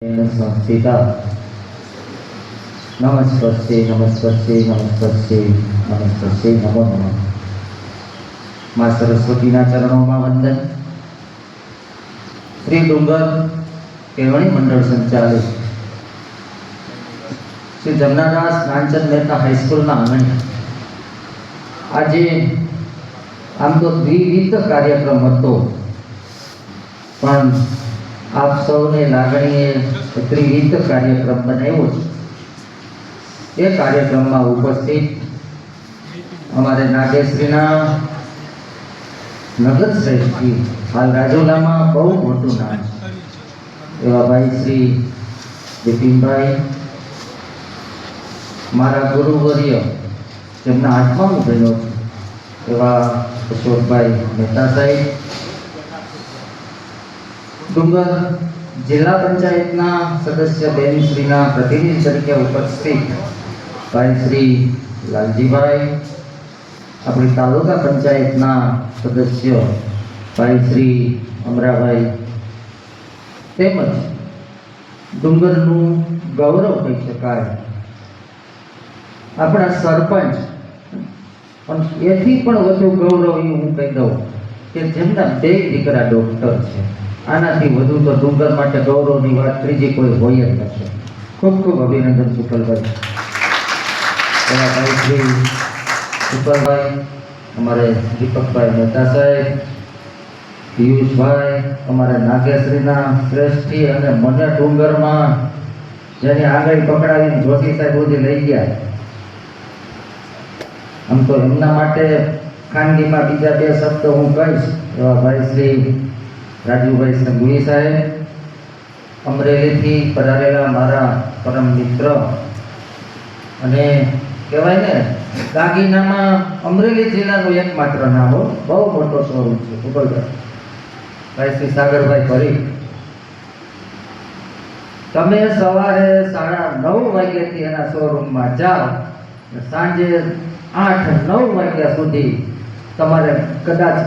संस्थिता नमस्ते नमस्ते नमस्ते नमस्ते नमो नमः। मां सरस्वती चरणों में वंदन। श्री डूंगर केवणी मंडल संचालित श्री जमनादास नानचंद मेहता हाईस्कूल आंगण आज आम तो द्विविध कार्यक्रम हतो, पण आप सौने लागणीए त्रिविध कार्यक्रम बनाव्यो छे। ए कार्यक्रम में उपस्थित अमारे नागेश्रीना नगर श्रेष्ठी हाल राजोला में बहु मोटू नाम एवा भाई श्री बिपिन भाई, मारा गुरुवर्य जेमना आत्मानु बन्यो छे एवा अशोक भाई मेहता साहेब, डूंगर जिला पंचायतना सदस्य बेन श्रीना प्रतिनिधि तरीके उपस्थित भाई श्री लालजी भाई, अपनी तालुका पंचायतना सदस्य भाई श्री अमराभाई, तेमज डूंगरनु गौरव कही शकाय अपना सरपंच, पण एथी पण वधु गौरव एवुं हूँ कही दऊं के जेमना बे दीकरा डॉक्टर छे। आनाथी वधु तो डूंगर माटे गौरवनी वात त्रीजी कोई होय ज नथी। खूब खूब अभिनंदन सुकलभाई। भाई श्री सुकलभाई, अमारे दीपकभाई मेहता साहेब, पीयूष भाई, अमारे नागेश्रीना श्रेष्ठी अने मने डूंगर में जेनी आंगળી पकड़ावीने जोशी साहेब સુધી લઈ ગયા। आम तो एमना माटे खानगीमां बीजा बे शब्द हूँ कहीश एवा भाई श्री राजूभाई संघवी साहेब, अमरेली थी पधारेला मारा परम मित्र अने कहेवाय ने दागीनामां अमरेली जिल्लानुं एकमात्र नाम हो, बहु मोटो शोरूम छे गुगलभाई। भाई श्री सागरभाई परीख, तमे सवारे 9:30 वाग्याथी एना शोरूम में जाओ, सांजे 8-9 वाग्या सुधी तमारे कदाच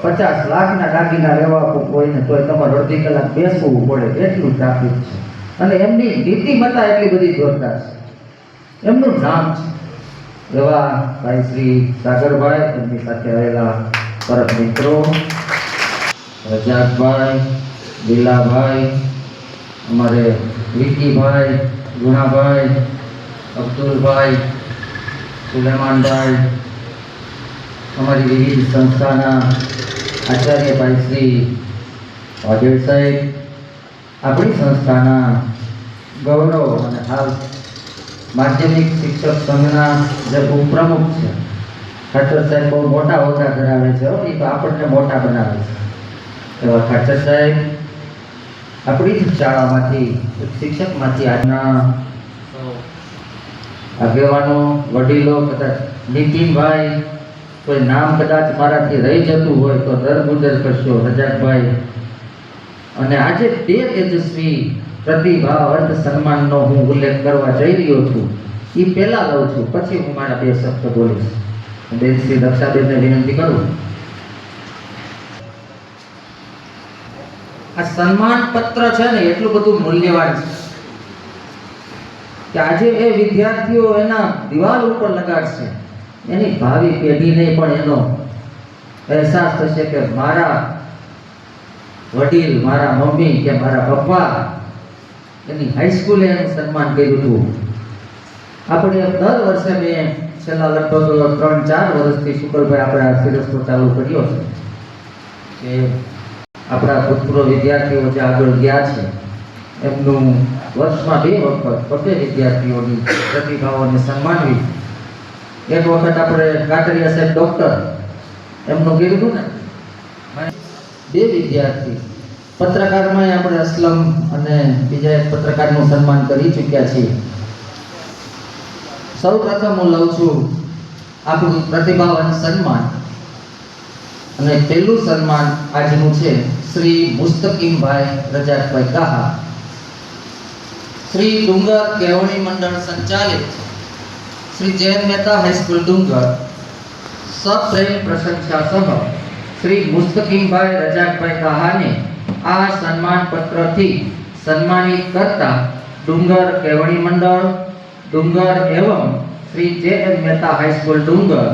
50 लाखना दागीना लेवा होय ने तोय तमारे अर्धी कलाक बेसવું પડે એટલું ટ્રાફિક છે। અને એમની નીતિમત્તા એટલી બધી જોરદાર છે, એમનું નામ છે એવા ભાઈ શ્રી સાગરભાઈ, એમની સાથે આવેલા પરમ મિત્રો રજાકભાઈ, લીલાભાઈ, અમારે વિકીભાઈ, ગુણાભાઈ, અબ્દુલભાઈ, સુલેમાનભાઈ, हमारी विविध संस्थाना आचार्य भाई श्री वाजेड़ साहेब, अपनी संस्थाना गौरव और हाल माध्यमिक शिक्षक संघना जे उपप्रमुख है खाचर साहेब बहुत मोटा होता धरावे छे, ए तो आपने मोटा बनावे छे एवा खाचर साहेब अपनी शाळामांथी शिक्षकमांथी आजना आगेवानो वडीलो कदाच नितिन भाई कोई नाम कदाच माराथी रही जतुं होय तो दरगुजर करशो रजाकभाई। अने आजे बे तेजस्वी प्रतिभा अर्थ सन्माननो हूँ उल्लेख करवा जई रह्यो छुं। ई पहेला लઉં છું, પછી હું મારા બે શબ્દ બોલીશ। બેન શ્રી દક્ષાબેનને વિનંતી કરું। આ સન્માન પત્ર છે ને એટલું બધું મૂલ્યવાન છે કે આજે એ વિદ્યાર્થીઓ એના દિવાલ ઉપર લગાડશે, એની ભાવિ પેઢીને પણ એનો અહેસાસ થશે કે મારા વડીલ, મારા મમ્મી કે મારા પપ્પા એની હાઈસ્કૂલે એનું સન્માન કર્યું હતું। આપણે દર વર્ષે મેં છેલ્લા લગભગ 3-4 વર્ષથી શુકલભાઈ આપણે આ સિરસ્તો ચાલુ કર્યો છે કે આપણા ભૂતપૂર્વ વિદ્યાર્થીઓ જે આગળ ગયા છે એમનું વર્ષમાં 2 વખત બધે વિદ્યાર્થીઓની પ્રતિભાઓને સન્માનવી। एक वक्त આપણે કાટરિયા સાહેબ ડોક્ટર એમનું કીધું ને, બે વિદ્યાર્થી પત્રકારમાં આપણે અસલમ અને બીજા એક પત્રકારનું સન્માન કરી ચૂક્યા છીએ। સૌ પ્રથમ હું લઉં છું આપણું પ્રતિભાવાન સન્માન, અને પહેલું સન્માન આજનું છે શ્રી મુસ્તકીમભાઈ રજાકભાઈ કાહા, શ્રી ડુંગર કેવણી મંડળ સંચાલિત श्री जैन मेहता हाईस्कूल डूंगर सप्रेम प्रशंसा सह श्री मुस्तकीम भाई रजाक भाई कहा ने आ सम्मान पत्र थी સન્માનિત કરતા ડુંગર કેળવણી મંડળ ડુંગર એવં શ્રી જે.એન. મહેતા હાઈસ્કૂલ ડુંગર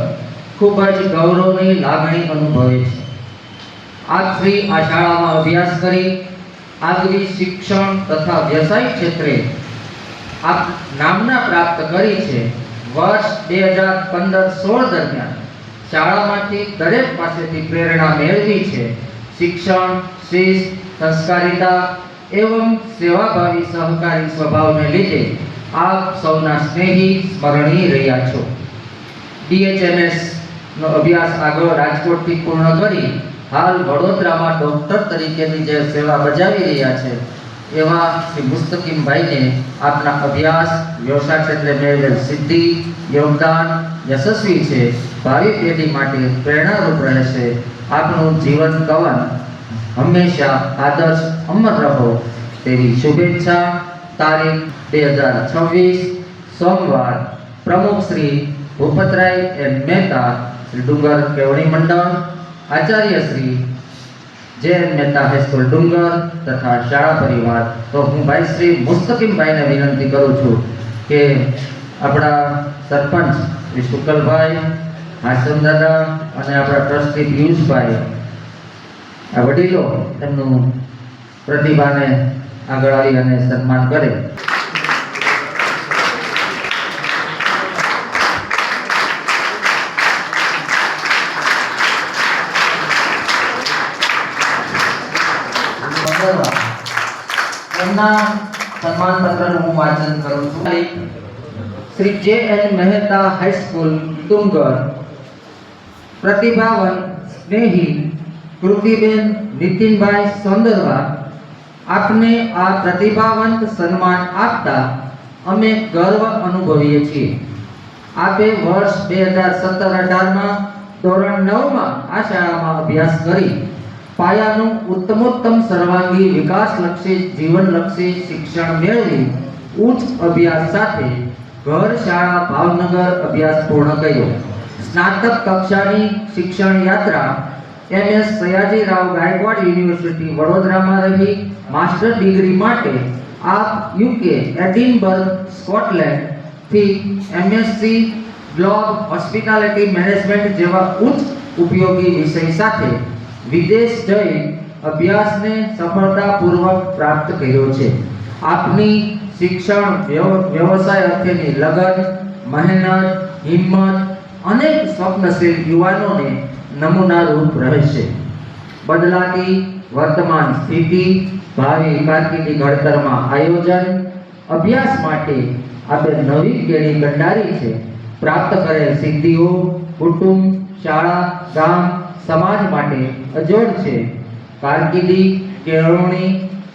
ખૂબ જ ગૌરવની લાગણી અનુભવે છે. આપ શ્રી આ શાળામાં અભ્યાસ કરી આગવી શિક્ષણ તથા વ્યવસાય ક્ષેત્રે આપ નામના પ્રાપ્ત કરી છે. વર્ષ 2015-16 દરમિયાન શાળામાંથી દરેક પાસેથી પ્રેરણા મેળવી છે. શિક્ષણ, શિસ્ત, સંસ્કારિતા એવં સેવાભાવી સહકારી સ્વભાવને લીધે આપ સૌના સ્નેહી સ્મરણીય રહ્યા છો. DHMS નો અભ્યાસ આગળ રાજકોટથી પૂર્ણ કરી હાલ વડોદરામાં ડોક્ટર તરીકેની જે સેવા બજાવી રહ્યા છે એવા શ્રી મુસ્તકીમભાઈને આપના અભ્યાસ વ્યવસાય ક્ષેત્રે મેળવેલ સિદ્ધિ યોગદાન યશસ્વી છે. ભાવિ પેઢી માટે પ્રેરણારૂપ રહેશે. આપનું જીવન કવન હંમેશા આદર્શ અમર રહો તેવી શુભેચ્છા. તારીખ 2026 સોમવાર પ્રમુખ શ્રી ભૂપતરાય એન મહેતા શ્રી ડુંગર કેળવણી મંડળ આચાર્ય શ્રી જે.એન. મહેતા હાઈસ્કૂલ ડુંગર તથા શાળા પરિવાર. તો હું ભાઈ શ્રી મુસ્તકીમભાઈને વિનંતી કરું છું કે આપણા સરપંચ શ્રી શુકલભાઈ, હાસમ દાદા અને આપણા ટ્રસ્ટી પિયુષભાઈ આ વડીલો તેમનું પ્રતિભાને આગળ આવી અને સન્માન કરે. એમના સન્માન પત્રનું હું વાંચન કરું છું. શ્રી જે.એન. મહેતા હાઈસ્કૂલ ડુંગર પ્રતિભાવન સ્નેહી કૃતિબેન નીતિનભાઈ સોંદરવા, આપને આ પ્રતિભાવંત સન્માન આપતા અમે ગર્વ અનુભવીએ છીએ. આપે વર્ષ 2017-18માં ધોરણ 9માં આ શાળામાં અભ્યાસ કરી પાયાનું ઉત્તમોત્તમ સર્વાંગી વિકાસલક્ષી જીવનલક્ષી શિક્ષણ મેળવી ઉચ્ચ અભ્યાસ સાથે ઘર શાળા ભાવનગર અભ્યાસ પૂર્ણ કર્યો. સ્નાતક કક્ષાની શિક્ષણ યાત્રા MS સયાજીરાવ ગાયકવાડ યુનિવર્સિટી વડોદરામાં રહી માસ્ટર ડિગ્રી માટે આપ UK એડિનબર્ગ સ્કોટલેન્ડ થી MSc ગ્લોબ હોસ્પિટાલિટી મેનેજમેન્ટ જેવા ઉચ્ચ ઉપયોગી વિષય સાથે વિદેશ જઈ અભ્યાસને સફળતાપૂર્વક પ્રાપ્ત કર્યો છે. આપની શિક્ષણ વ્યવસાય અર્થેની લગન, મહેનત, હિંમત અનેક સ્વપ્નશીલ યુવાનોને નમૂનારૂપ રહેશે. બદલાતી વર્તમાન સ્થિતિ ભાવિ કારકિર્દી ઘડતરમાં આયોજન અભ્યાસ માટે આપે નવી કેળી કંડારી છે. પ્રાપ્ત કરેલ સિદ્ધિઓ કુટુંબ, શાળા, ગામ, સમાજ માટે અજોડ છે. કારકિર્દી, કેળવણી,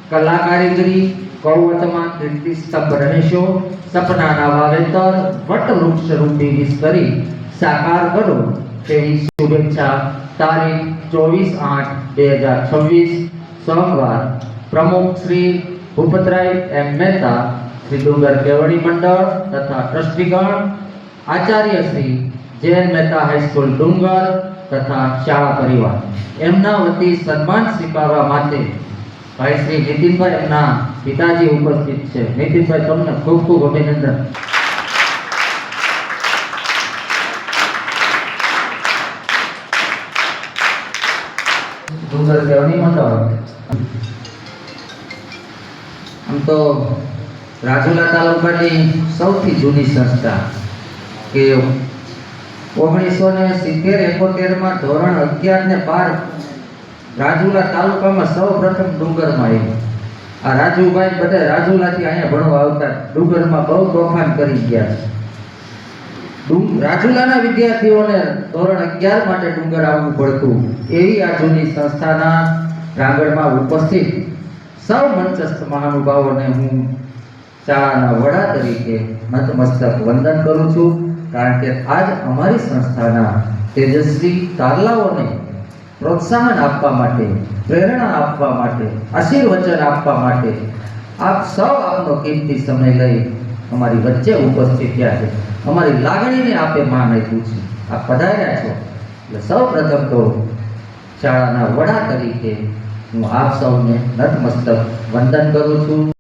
કલા કારીગરી કૌવતમાં કીર્તિ સ્તંભ રહેશો. સપનાના વાવેતર વટવૃક્ષ રૂપી વિસ્તરી સાકાર કરો તેવી શુભેચ્છા. તારીખ 24/8/2026 સોમવાર પ્રમુખ શ્રી ભૂપતરાય એમ મહેતા શ્રી ડુંગર કેળવણી મંડળ તથા ટ્રસ્ટીગણ, આચાર્ય શ્રી જે.એન. મહેતા હાઈસ્કૂલ ડુંગર તથા શાળા પરિવાર એમના વતી સન્માન સ્વીકારવા માટે ભાઈ શ્રી નીતિનભાઈ એમના પિતાજી ઉપસ્થિત છે. નીતિનભાઈ, તમને ખૂબ ખૂબ અભિનંદન. ડુંગર કેળવણી મંડળ આમ તો રાજુલા તાલુકાની સૌથી જૂની સંસ્થા કે 1970-71માં ધોરણ 11 ને 12 રાજુલા તાલુકામાં સૌ પ્રથમ ડુંગરમાં આવ્યું. આ રાજુભાઈ બધા રાજુલાથી અહીંયા ભણવા આવતા, ડુંગરમાં બહુ તોફાન કરી ગયા છે. રાજુલાના વિદ્યાર્થીઓને ધોરણ 11 માટે ડુંગર આવવું પડતું. એવી આ જૂની સંસ્થાના પ્રાંગણમાં ઉપસ્થિત સૌ મંચસ્થ મહાનુભાવોને હું શાળાના વડા તરીકે નતમસ્તક વંદન કરું છું. કારણ કે આજ અમારી સંસ્થાના તેજસ્વી તારલાઓને પ્રોત્સાહન આપવા માટે, પ્રેરણા આપવા માટે, આશીર્વચન આપવા માટે આપ સૌ આપનો કિંમતી સમય લઈ અમારી વચ્ચે ઉપસ્થિત થયા છે. અમારી લાગણીને આપે માન આપ્યું છે. આપ પધાર્યા છો એટલે સૌ પ્રથમ તો શાળાના વડા તરીકે હું આપ સૌને નતમસ્તક વંદન કરું છું.